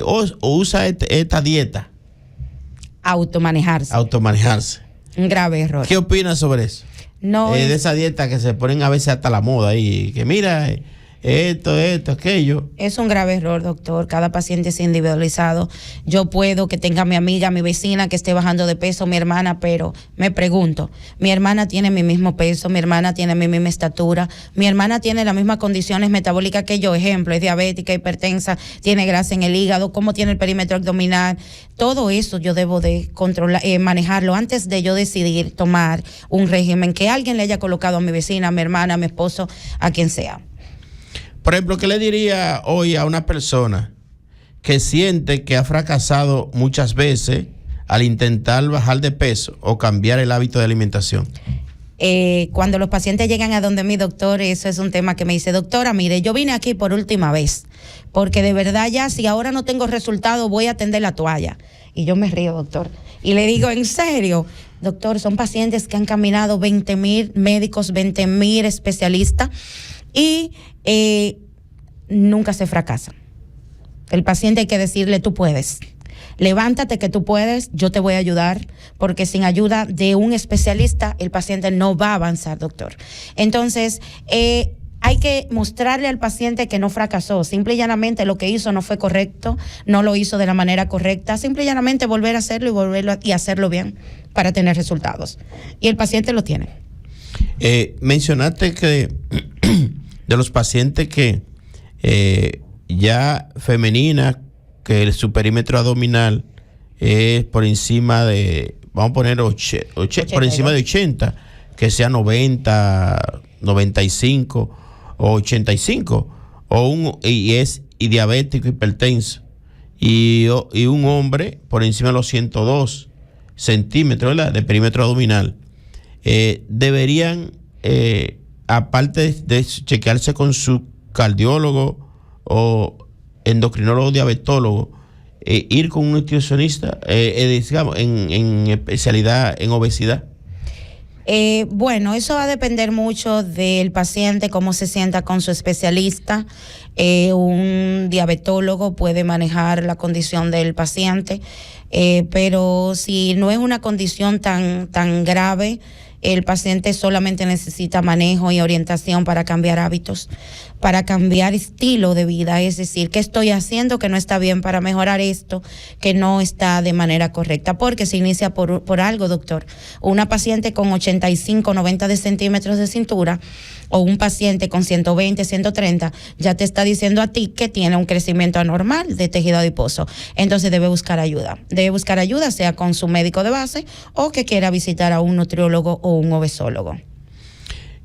o usa esta dieta. Automanejarse. Un grave error. ¿Qué opinas sobre eso? No. De esa dieta que se ponen a veces hasta la moda ahí, que mira, esto, aquello. Es un grave error, doctor. Cada paciente es individualizado. Yo puedo que tenga mi amiga, mi vecina que esté bajando de peso, mi hermana, pero me pregunto, mi hermana tiene mi mismo peso, mi hermana tiene mi misma estatura, mi hermana tiene las mismas condiciones metabólicas que yo, ejemplo, es diabética, hipertensa, tiene grasa en el hígado, cómo tiene el perímetro abdominal. Todo eso yo debo de controlar, manejarlo antes de yo decidir tomar un régimen que alguien le haya colocado a mi vecina, a mi hermana, a mi esposo, a quien sea. Por ejemplo, ¿qué le diría hoy a una persona que siente que ha fracasado muchas veces al intentar bajar de peso o cambiar el hábito de alimentación? Cuando los pacientes llegan a donde mi doctor, eso es un tema que me dice, doctora, mire, yo vine aquí por última vez, porque de verdad ya si ahora no tengo resultado voy a tender la toalla. Y yo me río, doctor, y le digo, ¿en serio? Doctor, son pacientes que han caminado 20,000 médicos, 20,000 especialistas, y nunca se fracasa. El paciente hay que decirle, tú puedes, levántate que tú puedes, yo te voy a ayudar, porque sin ayuda de un especialista el paciente no va a avanzar, doctor. Entonces, hay que mostrarle al paciente que no fracasó. Simple y llanamente lo que hizo no fue correcto, no lo hizo de la manera correcta. Simple y llanamente volver a hacerlo y hacerlo bien para tener resultados. Y el paciente lo tiene. Mencionaste que de los pacientes que ya femeninas, que su perímetro abdominal es por encima de, vamos a poner por encima de 80, que sea 90, 95 o 85, y diabético, hipertenso, y un hombre por encima de los 102 centímetros, ¿verdad?, de perímetro abdominal, deberían, aparte de chequearse con su cardiólogo o endocrinólogo diabetólogo, ir con un nutricionista, digamos, en especialidad en obesidad. Bueno, eso va a depender mucho del paciente, cómo se sienta con su especialista. Un diabetólogo puede manejar la condición del paciente, pero si no es una condición tan grave, el paciente solamente necesita manejo y orientación para cambiar hábitos, para cambiar estilo de vida, es decir, qué estoy haciendo que no está bien para mejorar esto que no está de manera correcta, porque se inicia por algo, doctor. Una paciente con 85, 90 de centímetros de cintura o un paciente con 120, 130 ya te está diciendo a ti que tiene un crecimiento anormal de tejido adiposo. Entonces debe buscar ayuda, sea con su médico de base o que quiera visitar a un nutriólogo o un obesólogo.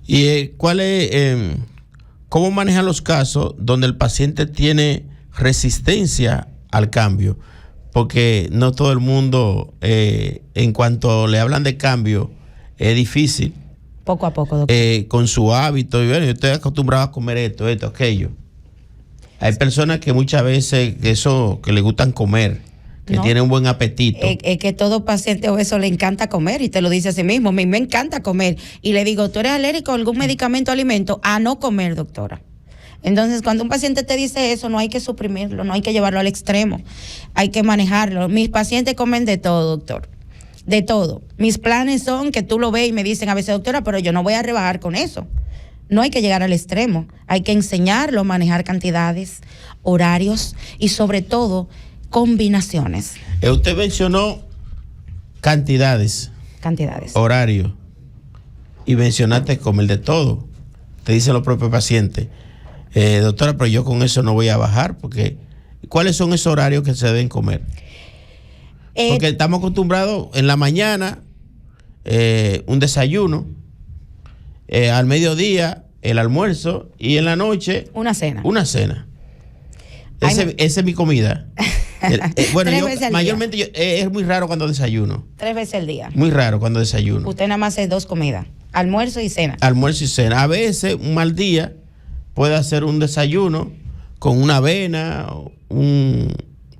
¿Y cómo manejan los casos donde el paciente tiene resistencia al cambio? Porque no todo el mundo, en cuanto le hablan de cambio, es difícil. Poco a poco, doctor. Con su hábito, y bueno, yo estoy acostumbrado a comer esto, aquello. Hay personas que muchas veces que les gustan comer, que tienen un buen apetito. Es que todo paciente obeso le encanta comer y te lo dice a sí mismo. A mí me encanta comer. Y le digo, ¿tú eres alérgico a algún medicamento o alimento? A no comer, doctora. Entonces, cuando un paciente te dice eso, no hay que suprimirlo, no hay que llevarlo al extremo. Hay que manejarlo. Mis pacientes comen de todo, doctor. De todo. Mis planes son que tú lo ves y me dicen a veces, doctora, pero yo no voy a rebajar con eso. No hay que llegar al extremo. Hay que enseñarlo a manejar cantidades, horarios y sobre todo combinaciones. Usted mencionó cantidades, horario, y mencionaste comer de todo. Te dicen los propios pacientes, doctora, pero yo con eso no voy a bajar, porque ¿cuáles son esos horarios que se deben comer? Porque estamos acostumbrados en la mañana, un desayuno, al mediodía el almuerzo y en la noche una cena. Esa es mi comida. Bueno, yo mayormente es muy raro cuando desayuno. 3 veces al día. Muy raro cuando desayuno. Usted nada más hace 2 comidas, almuerzo y cena. Almuerzo y cena. A veces, un mal día, puede hacer un desayuno con una avena,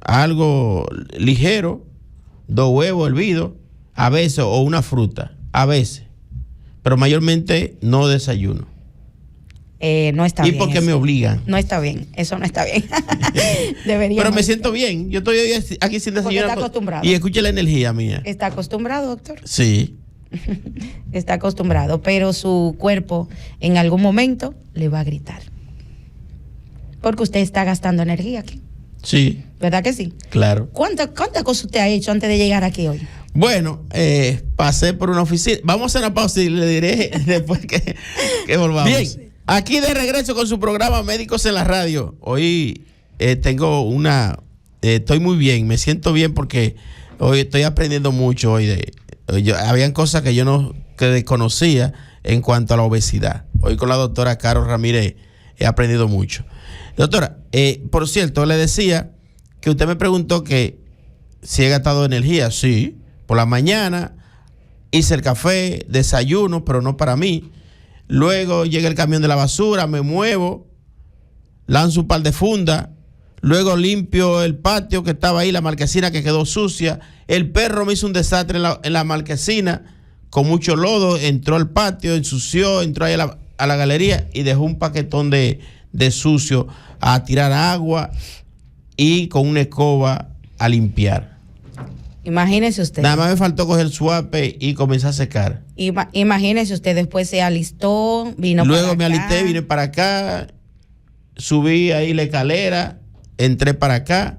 algo ligero, 2 huevos hervidos, a veces, o una fruta, a veces. Pero mayormente no desayuno. No está bien. ¿Y por qué me obligan? No está bien, eso no está bien. Pero me siento bien. Yo estoy aquí sin desayunar. Está acostumbrado. Y escuche la energía mía. ¿Está acostumbrado, doctor? Sí. Está acostumbrado, pero su cuerpo en algún momento le va a gritar. Porque usted está gastando energía aquí. Sí. ¿Verdad que sí? Claro. ¿Cuántas cosas usted ha hecho antes de llegar aquí hoy? Bueno, pasé por una oficina. Vamos a hacer una pausa y le diré después que volvamos. Bien, aquí de regreso con su programa Médicos en la Radio. Hoy estoy muy bien, me siento bien porque hoy estoy aprendiendo mucho hoy habían cosas que yo que desconocía en cuanto a la obesidad. Hoy con la doctora Caro Ramírez he aprendido mucho. Doctora, por cierto, le decía que usted me preguntó que si he gastado energía. Sí, por la mañana hice el café, desayuno, pero no para mí. Luego llega el camión de la basura, me muevo, lanzo un par de fundas, luego limpio el patio que estaba ahí, la marquesina que quedó sucia. El perro me hizo un desastre en la marquesina con mucho lodo, entró al patio, ensució, entró ahí a la galería y dejó un paquetón de sucio a tirar agua y con una escoba a limpiar. Imagínese usted. Nada más me faltó coger el suape y comenzar a secar. Imagínese usted, después se alistó, vino Luego para me acá. alisté, vine para acá, subí ahí la escalera, entré para acá,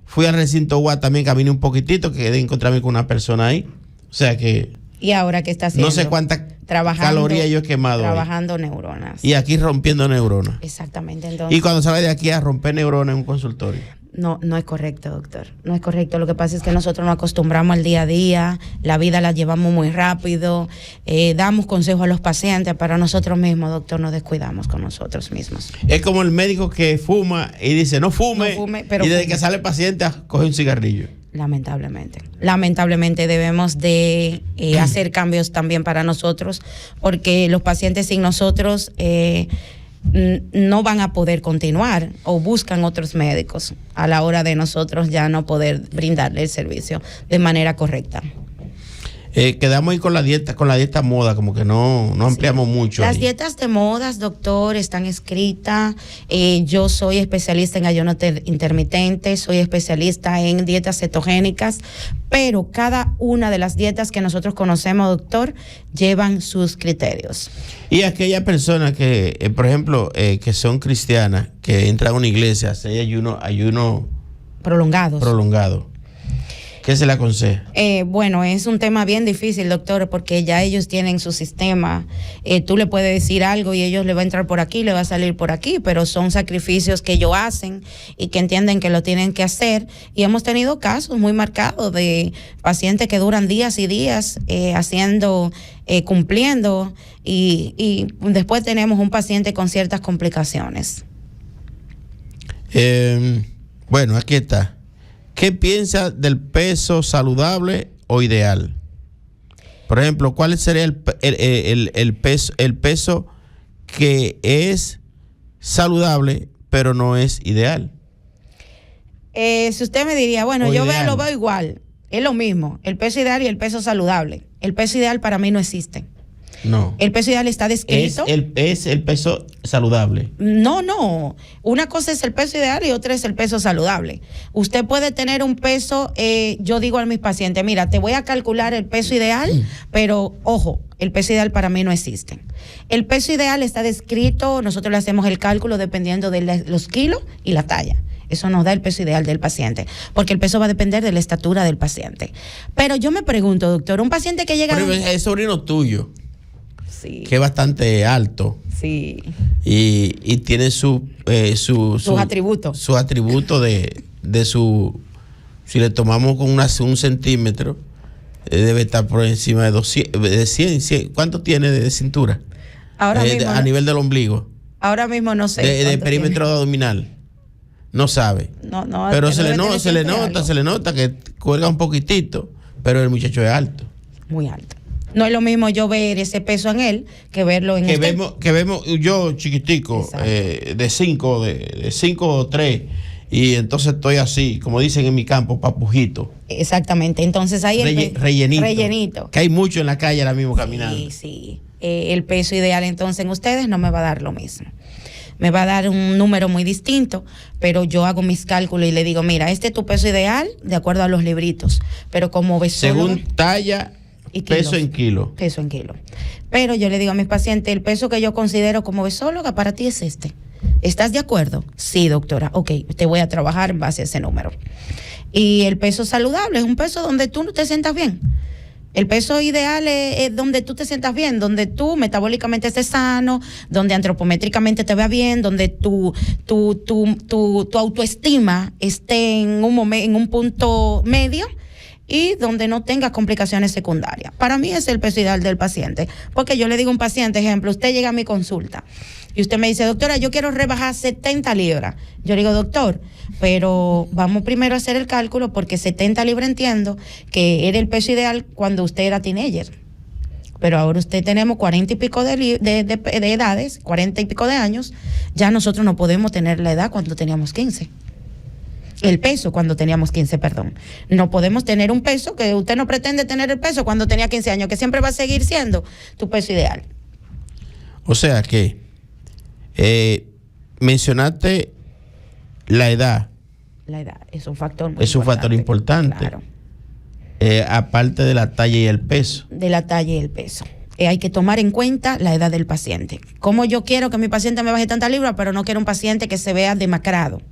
fui al recinto UA también, caminé un poquitito, que de encontrarme con una persona ahí. O sea que ¿Y ahora qué está haciendo? no sé cuántas calorías yo he quemado ahí. Trabajando neuronas. Y aquí rompiendo neuronas. Exactamente, entonces. Y cuando sale de aquí a romper neuronas en un consultorio. No es correcto, doctor. No es correcto. Lo que pasa es que nosotros nos acostumbramos al día a día, la vida la llevamos muy rápido, damos consejos a los pacientes, para nosotros mismos, doctor, nos descuidamos con nosotros mismos. Es como el médico que fuma y dice no fume, No fume, pero y desde fume. que sale el paciente coge un cigarrillo. Lamentablemente debemos de hacer cambios también para nosotros, porque los pacientes sin nosotros no van a poder continuar o buscan otros médicos a la hora de nosotros ya no poder brindarle el servicio de manera correcta. Quedamos ahí con la dieta moda, como que no ampliamos mucho. Las ahí. dietas de modas, doctor, están escritas. Yo soy especialista en ayuno intermitente, soy especialista en dietas cetogénicas, pero cada una de las dietas que nosotros conocemos, doctor, llevan sus criterios. Y aquellas personas que, por ejemplo, que son cristianas, que entran a una iglesia, hacen ayuno prolongado. ¿Qué se le aconseja? Bueno, es un tema bien difícil, doctor, porque ya ellos tienen su sistema. Tú le puedes decir algo y ellos le va a entrar por aquí, le va a salir por aquí, pero son sacrificios que ellos hacen y que entienden que lo tienen que hacer. Y hemos tenido casos muy marcados de pacientes que duran días y días cumpliendo, y después tenemos un paciente con ciertas complicaciones. Bueno, aquí está. ¿Qué piensa del peso saludable o ideal? Por ejemplo, ¿cuál sería el peso que es saludable pero no es ideal? Si usted me diría, bueno, yo lo veo igual, es lo mismo, el peso ideal y el peso saludable. El peso ideal para mí no existe. No. El peso ideal está descrito. Es el peso saludable. No. Una cosa es el peso ideal y otra es el peso saludable. Usted puede tener un peso, yo digo a mis pacientes, mira, te voy a calcular el peso ideal, pero ojo, el peso ideal para mí no existe. El peso ideal está descrito, nosotros le hacemos el cálculo dependiendo de los kilos y la talla. Eso nos da el peso ideal del paciente, porque el peso va a depender de la estatura del paciente. Pero yo me pregunto, doctor, un paciente que llega... Es sobrino tuyo. Sí. Que es bastante alto. Sí. Y tiene sus atributos. Su atributo de su. Si le tomamos con un centímetro, debe estar por encima de 200, de 100. ¿Cuánto tiene de cintura? Ahora mismo, a nivel del ombligo. Ahora mismo no sé. De perímetro abdominal. No sabe. No, pero se le nota que cuelga un poquitito, pero el muchacho es alto. Muy alto. No es lo mismo yo ver ese peso en él que verlo en que vemos yo chiquitico, de 5 o 3, y entonces estoy así, como dicen en mi campo, papujito. Exactamente, entonces ahí rellenito. Que hay mucho en la calle ahora mismo caminando. Sí. El peso ideal entonces en ustedes no me va a dar lo mismo. Me va a dar un número muy distinto, pero yo hago mis cálculos y le digo, mira, este es tu peso ideal de acuerdo a los libritos, pero como ves según talla y peso en kilo. Peso en kilo. Pero yo le digo a mis pacientes, el peso que yo considero como besóloga para ti es este. ¿Estás de acuerdo? Sí, doctora. Ok, te voy a trabajar en base a ese número. Y el peso saludable es un peso donde tú no te sientas bien. El peso ideal es donde tú te sientas bien, donde tú metabólicamente estés sano, donde antropométricamente te vea bien, donde tu autoestima esté en un punto medio y donde no tenga complicaciones secundarias. Para mí es el peso ideal del paciente, porque yo le digo a un paciente, ejemplo, usted llega a mi consulta y usted me dice, doctora, yo quiero rebajar 70 libras. Yo le digo, doctor, pero vamos primero a hacer el cálculo, porque 70 libras entiendo que era el peso ideal cuando usted era teenager. Pero ahora usted tenemos 40 y pico de edades, 40 y pico de años, ya nosotros no podemos tener la edad cuando teníamos 15. El peso cuando teníamos 15, perdón. No podemos tener un peso, que usted no pretende tener el peso cuando tenía 15 años, que siempre va a seguir siendo tu peso ideal. O sea que mencionaste la edad. La edad es un factor muy importante. importante. Claro. aparte de la talla y el peso. De la talla y el peso. Hay que tomar en cuenta la edad del paciente. Como yo quiero que mi paciente me baje tantas libras, pero no quiero un paciente que se vea demacrado.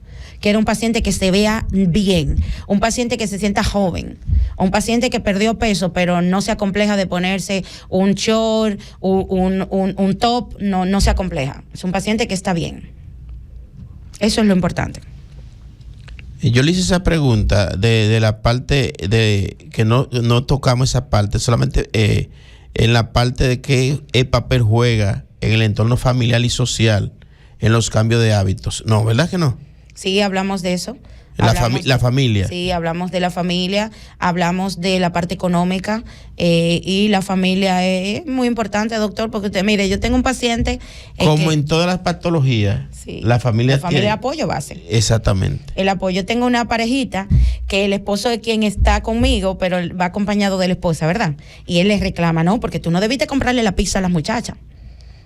Quiero un paciente que se vea bien, un paciente que se sienta joven, un paciente que perdió peso, pero no se acompleja de ponerse un short, un top, no se acompleja. Es un paciente que está bien. Eso es lo importante. Yo le hice esa pregunta de la parte de que no tocamos esa parte, solamente en la parte de qué papel juega en el entorno familiar y social en los cambios de hábitos. No, ¿verdad que no? Sí, hablamos de eso. La familia. Sí, hablamos de la familia, hablamos de la parte económica y la familia es muy importante, doctor, porque usted, mire, yo tengo un paciente... Como en todas las patologías, sí, la familia tiene apoyo base. Exactamente. El apoyo. Yo tengo una parejita que el esposo es quien está conmigo, pero él va acompañado de la esposa, ¿verdad? Y él le reclama, no, porque tú no debiste comprarle la pizza a las muchachas.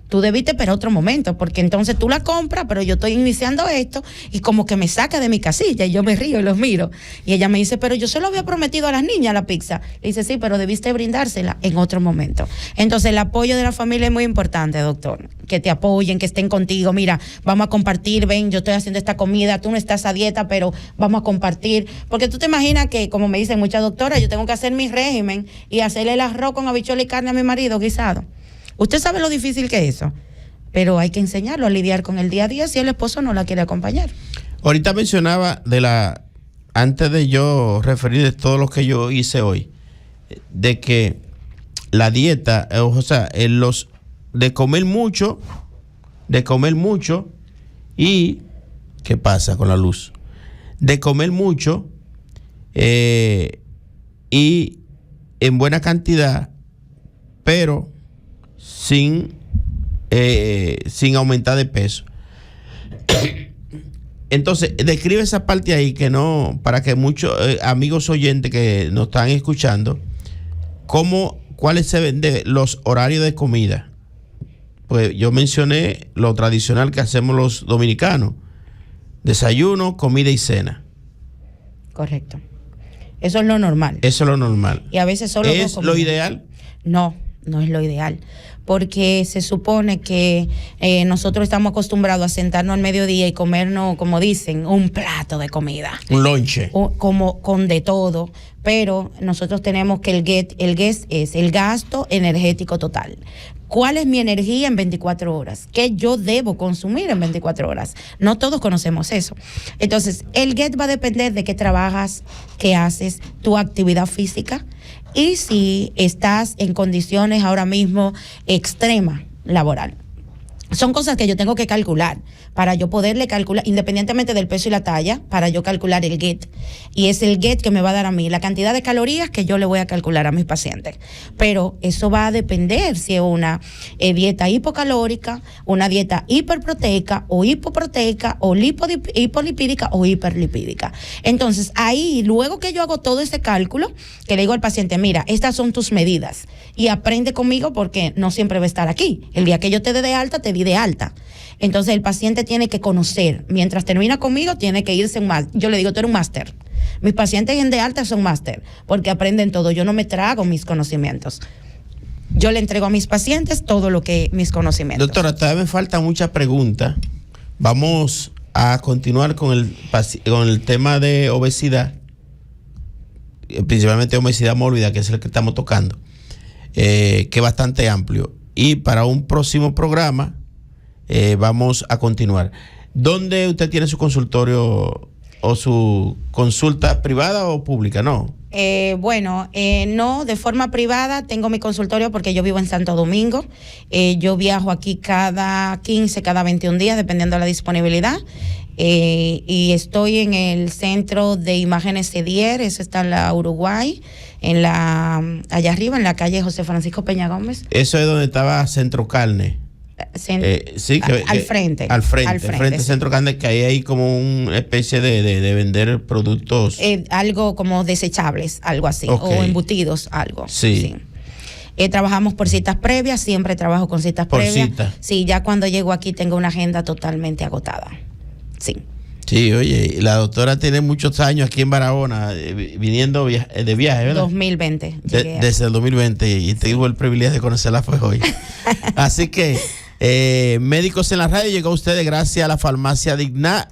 Tú debiste esperar otro momento, porque entonces tú la compras, pero yo estoy iniciando esto y como que me saca de mi casilla y yo me río y los miro. Y ella me dice, pero yo se lo había prometido a las niñas la pizza. Le dice, sí, pero debiste brindársela en otro momento. Entonces el apoyo de la familia es muy importante, doctor. Que te apoyen, que estén contigo. Mira, vamos a compartir, ven, yo estoy haciendo esta comida, tú no estás a dieta, pero vamos a compartir. Porque tú te imaginas que, como me dicen muchas doctoras, yo tengo que hacer mi régimen y hacerle el arroz con habichuela y carne a mi marido guisado. Usted sabe lo difícil que es eso, pero hay que enseñarlo a lidiar con el día a día si el esposo no la quiere acompañar. Ahorita mencionaba antes de yo referir de todo lo que yo hice hoy, de que la dieta, o sea, de comer mucho y ¿qué pasa con la luz? De comer mucho y en buena cantidad, pero sin aumentar de peso. Entonces, describe esa parte ahí que no, para que muchos amigos oyentes que nos están escuchando, cuáles se ven de los horarios de comida. Pues yo mencioné lo tradicional que hacemos los dominicanos: desayuno, comida y cena. Correcto. Eso es lo normal. Eso es lo normal. Y a veces solo ¿Es lo ideal? No es lo ideal, porque se supone que nosotros estamos acostumbrados a sentarnos al mediodía y comernos, como dicen, un plato de comida. Un lonche. Como con de todo, pero nosotros tenemos que el GET es el gasto energético total. ¿Cuál es mi energía en 24 horas? ¿Qué yo debo consumir en 24 horas? No todos conocemos eso. Entonces, el GET va a depender de qué trabajas, qué haces, tu actividad física y si estás en condiciones ahora mismo extremas laboral. Son cosas que yo tengo que calcular para yo poderle calcular, independientemente del peso y la talla, para yo calcular el GET. Y es el GET que me va a dar a mí la cantidad de calorías que yo le voy a calcular a mis pacientes. Pero eso va a depender si es una dieta hipocalórica, una dieta hiperproteica o hipoproteica o hipolipídica o hiperlipídica. Entonces, ahí, luego que yo hago todo ese cálculo, que le digo al paciente, mira, estas son tus medidas y aprende conmigo porque no siempre va a estar aquí. El día que yo te dé de alta, te di de alta. Entonces el paciente tiene que conocer, mientras termina conmigo tiene que irse un máster. Yo le digo, tú eres un máster. Mis pacientes en de alta son máster, porque aprenden todo. Yo no me trago mis conocimientos. Yo le entrego a mis pacientes todo lo que mis conocimientos. Doctora, todavía me faltan muchas preguntas. Vamos a continuar con el tema de obesidad, principalmente obesidad mórbida, que es el que estamos tocando, que es bastante amplio. Y para un próximo programa vamos a continuar. ¿Dónde usted tiene su consultorio o su consulta privada o pública? No. No, de forma privada tengo mi consultorio porque yo vivo en Santo Domingo. Yo viajo aquí cada 15, cada 21 días, dependiendo de la disponibilidad. Y estoy en el centro de imágenes Cedier, eso está en la Uruguay, allá arriba, en la calle José Francisco Peña Gómez. Eso es donde estaba Centro Carne. Sí, al frente. Al frente sí. Centro Carne, que hay como una especie de vender productos. Algo como desechables, algo así, okay. O embutidos, algo. Sí. Trabajamos por citas previas, siempre trabajo con citas por previas. Cita. Sí, ya cuando llego aquí tengo una agenda totalmente agotada. Sí. Sí, oye, la doctora tiene muchos años aquí en Barahona, viniendo de viaje, ¿verdad? 2020. Desde el 2020, y tengo el privilegio de conocerla fue hoy. Así que, Médicos en la Radio llegó a ustedes gracias a la farmacia Dignalis.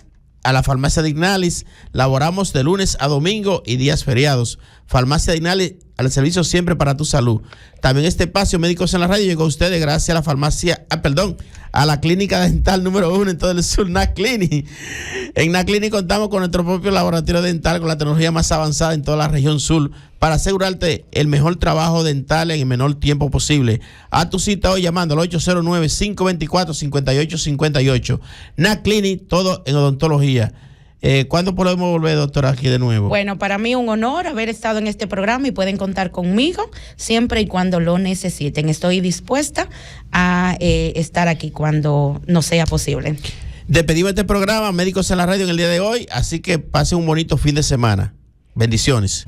Laboramos de lunes a domingo y días feriados. Farmacia Dignalis, al servicio siempre para tu salud. También este espacio Médicos en la Radio llegó a ustedes gracias a la farmacia, a la clínica dental número 1 en todo el sur, NAClinic. En NAClinic contamos con nuestro propio laboratorio dental con la tecnología más avanzada en toda la región sur para asegurarte el mejor trabajo dental en el menor tiempo posible. Haz tu cita hoy llamando al 809-524-5858. NAClinic, todo en odontología. ¿Cuándo podemos volver, doctora, aquí de nuevo? Bueno, para mí un honor haber estado en este programa y pueden contar conmigo siempre y cuando lo necesiten. Estoy dispuesta a estar aquí cuando no sea posible. Despedimos este programa, Médicos en la Radio, en el día de hoy, así que pasen un bonito fin de semana. Bendiciones.